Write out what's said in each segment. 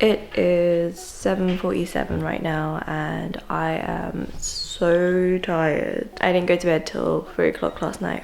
It is 7:47 right now and I am so tired. I didn't go to bed till 3 o'clock last night.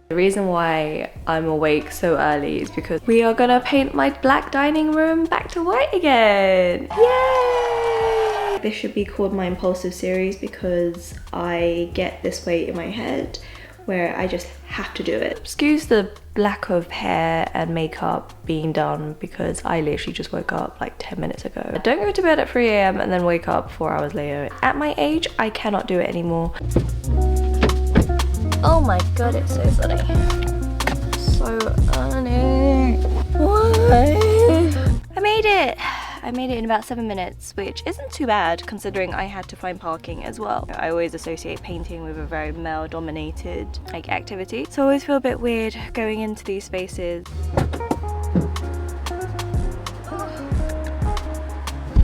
The reason why I'm awake so early is because we are gonna paint my black dining room back to white again. Yay! This should be called my impulsive series because I get this way in my head where I just have to do it. Excuse the lack of hair and makeup being done because I literally just woke up like 10 minutes ago. I don't go to bed at 3 AM and then wake up 4 hours later. At my age, I cannot do it anymore. Oh my god, it's so funny. So funny. Why? I made it! I made it in about 7 minutes, which isn't too bad considering I had to find parking as well. I always associate painting with a very male-dominated like activity, so I always feel a bit weird going into these spaces.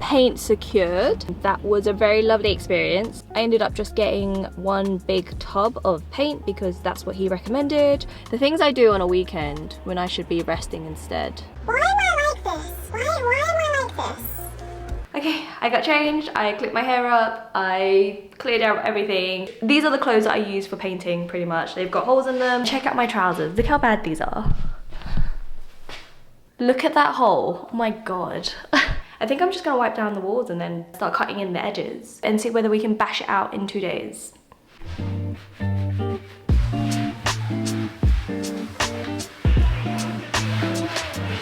Paint secured. That was a very lovely experience. I ended up just getting one big tub of paint because that's what he recommended. The things I do on a weekend when I should be resting instead. Why am I like this? Why am I like this? Okay, I got changed, I clipped my hair up, I cleared out everything. These are the clothes that I use for painting pretty much. They've got holes in them. Check out my trousers. Look how bad these are. Look at that hole. Oh my god. I think I'm just gonna wipe down the walls and then start cutting in the edges and see whether we can bash it out in 2 days.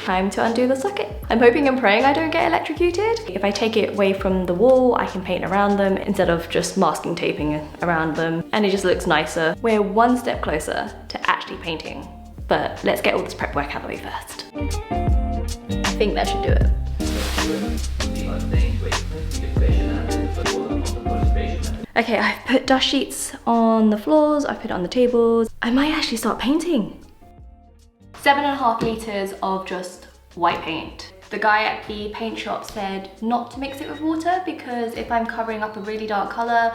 Time to undo the socket. I'm hoping and praying I don't get electrocuted. If I take it away from the wall, I can paint around them instead of just masking taping around them, and it just looks nicer. We're one step closer to actually painting, but let's get all this prep work out of the way first. I think that should do it. Okay, I've put dust sheets on the floors, I've put it on the tables. I might actually start painting. 7.5 litres of just white paint. The guy at the paint shop said not to mix it with water because if I'm covering up a really dark colour,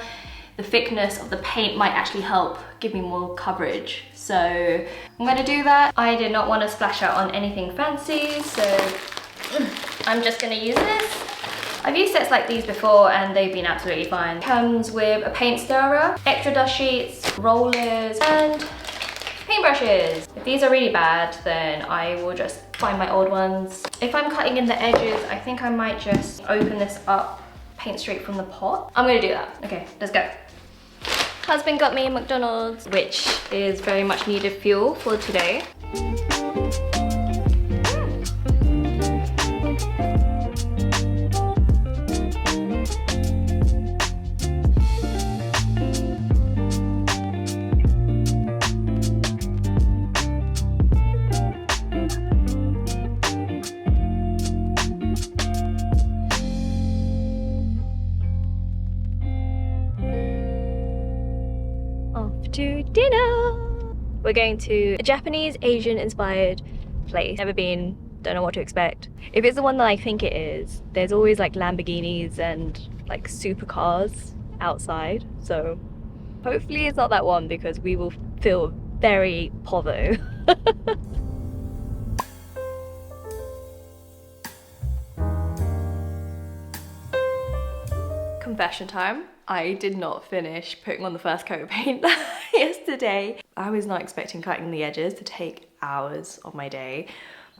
the thickness of the paint might actually help give me more coverage. So I'm gonna do that. I did not want to splash out on anything fancy, so I'm just gonna use this. I've used sets like these before and they've been absolutely fine. Comes with a paint stirrer, extra dust sheets, rollers, and paintbrushes. If these are really bad, then I will just find my old ones. If I'm cutting in the edges, I think I might just open this up, paint straight from the pot. I'm gonna do that. Okay, let's go. Husband got me a McDonald's, which is very much needed fuel for today. To dinner. We're going to a Japanese Asian inspired place. Never been, don't know what to expect. If it's the one that I think it is, there's always like Lamborghinis and like supercars outside, so hopefully it's not that one because we will feel very povo. Confession time. I did not finish putting on the first coat of paint yesterday. I was not expecting cutting the edges to take hours of my day,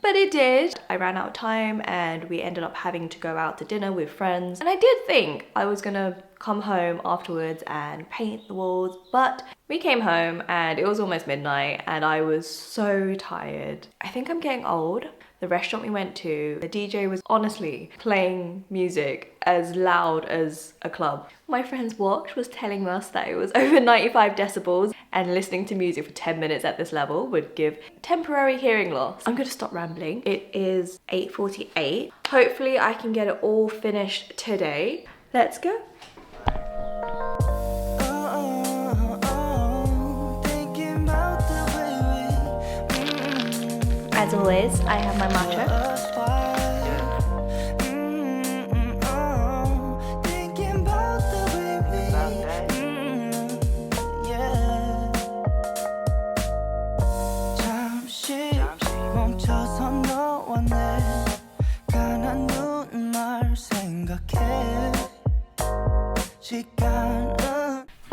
but it did. I ran out of time and we ended up having to go out to dinner with friends. And I did think I was gonna come home afterwards and paint the walls, but we came home and it was almost midnight and I was so tired. I think I'm getting old. The restaurant we went to, the DJ was honestly playing music as loud as a club. My friend's watch was telling us that it was over 95 decibels and listening to music for 10 minutes at this level would give temporary hearing loss. I'm gonna stop rambling. It is 8:48. Hopefully I can get it all finished today. Let's go. As always, I have my matcha.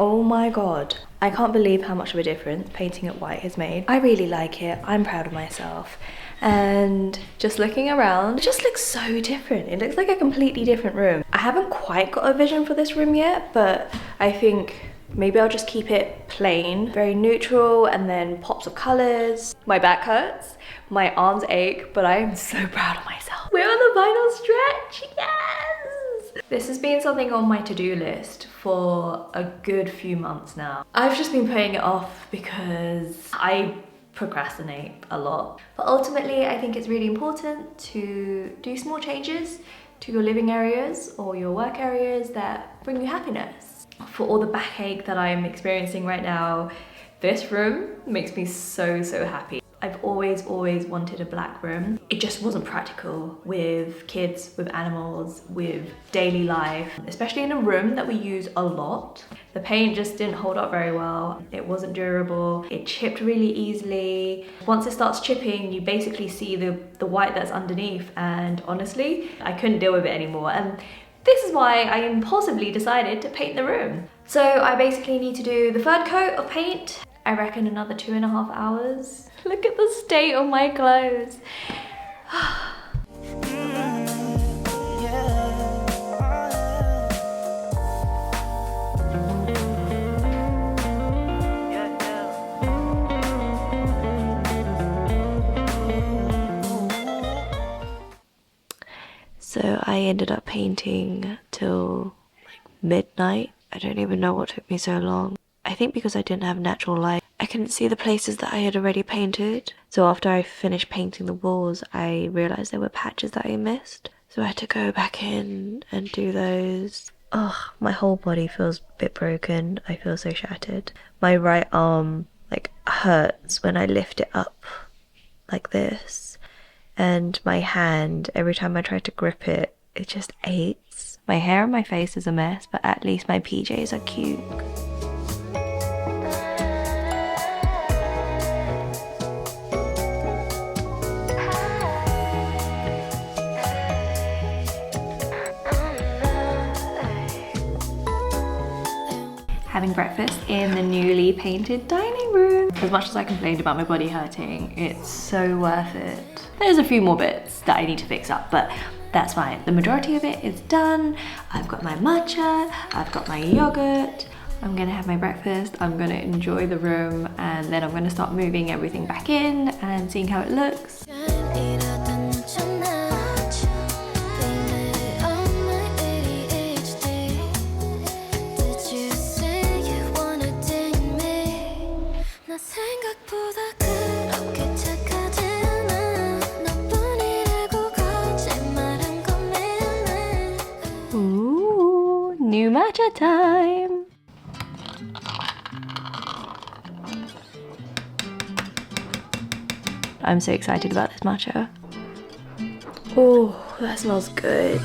Oh my god. I can't believe how much of a difference painting it white has made. I really like it. I'm proud of myself. And just looking around, it just looks so different. It looks like a completely different room. I haven't quite got a vision for this room yet, but I think maybe I'll just keep it plain, very neutral, and then pops of colors. My back hurts, my arms ache, but I am so proud of myself. We're on the final stretch, yes! This has been something on my to-do list for a good few months now. I've just been putting it off because I procrastinate a lot. But ultimately, I think it's really important to do small changes to your living areas or your work areas that bring you happiness. For all the backache that I'm experiencing right now, this room makes me so happy. I've always wanted a black room. It just wasn't practical with kids, with animals, with daily life, especially in a room that we use a lot. The paint just didn't hold up very well. It wasn't durable. It chipped really easily. Once it starts chipping, you basically see the white that's underneath, and honestly, I couldn't deal with it anymore. And this is why I impulsively decided to paint the room. So I basically need to do the third coat of paint. I reckon another 2.5 hours. Look at the state of my clothes. So I ended up painting till like midnight. I don't even know what took me so long. I think because I didn't have natural light, I couldn't see the places that I had already painted. So after I finished painting the walls, I realized there were patches that I missed. So I had to go back in and do those. Ugh, my whole body feels a bit broken. I feel so shattered. My right arm like hurts when I lift it up like this. And my hand, every time I try to grip it, it just aches. My hair on my face is a mess, but at least my PJs are cute. Having breakfast in the newly painted dining room. As much as I complained about my body hurting, it's so worth it. There's a few more bits that I need to fix up, but that's fine. The majority of it is done. I've got my matcha, I've got my yogurt. I'm gonna have my breakfast, I'm gonna enjoy the room, and then I'm gonna start moving everything back in and seeing how it looks. Ooh, new matcha time! I'm so excited about this matcha. Oh, that smells good.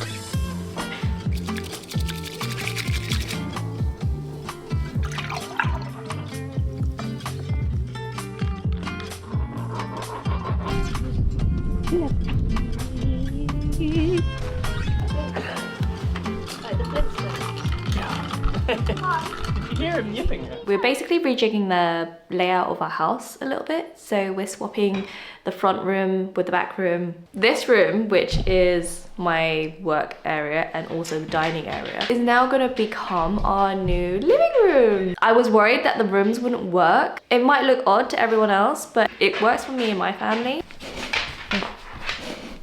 We're basically rejigging the layout of our house a little bit. So we're swapping the front room with the back room. This room, which is my work area and also the dining area, is now gonna become our new living room. I was worried that the rooms wouldn't work. It might look odd to everyone else, but it works for me and my family.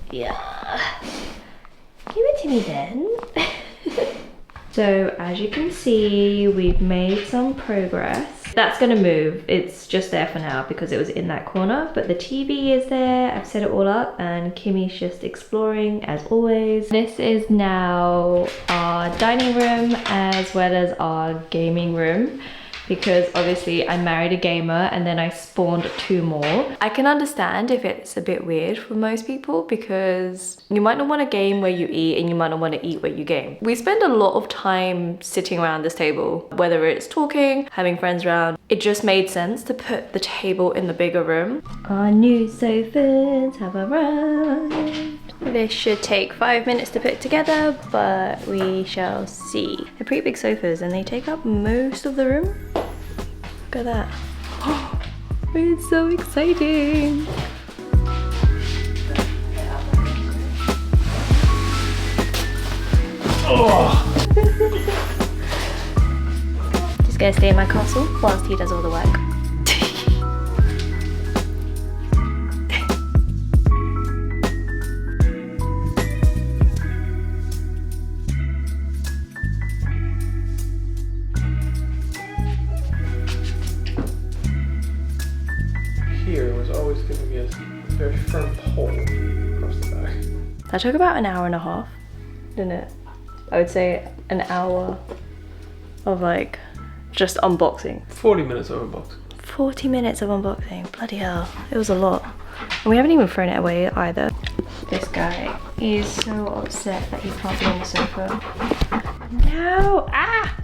Yeah. Give it to me then. So as you can see, we've made some progress. That's gonna move. It's just there for now because it was in that corner, but the TV is there. I've set it all up and Kimmy's just exploring as always. This is now our dining room as well as our gaming room, because obviously I married a gamer and then I spawned 2 more. I can understand if it's a bit weird for most people because you might not want to game where you eat and you might not want to eat where you game. We spend a lot of time sitting around this table, whether it's talking, having friends around. It just made sense to put the table in the bigger room. Our new sofas have arrived. This should take 5 minutes to put together, but we shall see. They're pretty big sofas and they take up most of the room. Look at that. It's so exciting. Just gonna stay in my castle whilst he does all the work. Here was always giving me a very firm pull across the back. That took about an hour and a half, didn't it? I would say an hour of like just unboxing. 40 minutes of unboxing. 40 minutes of unboxing, bloody hell, it was a lot. And we haven't even thrown it away either. This guy is so upset that he can't be on the sofa. No, ah!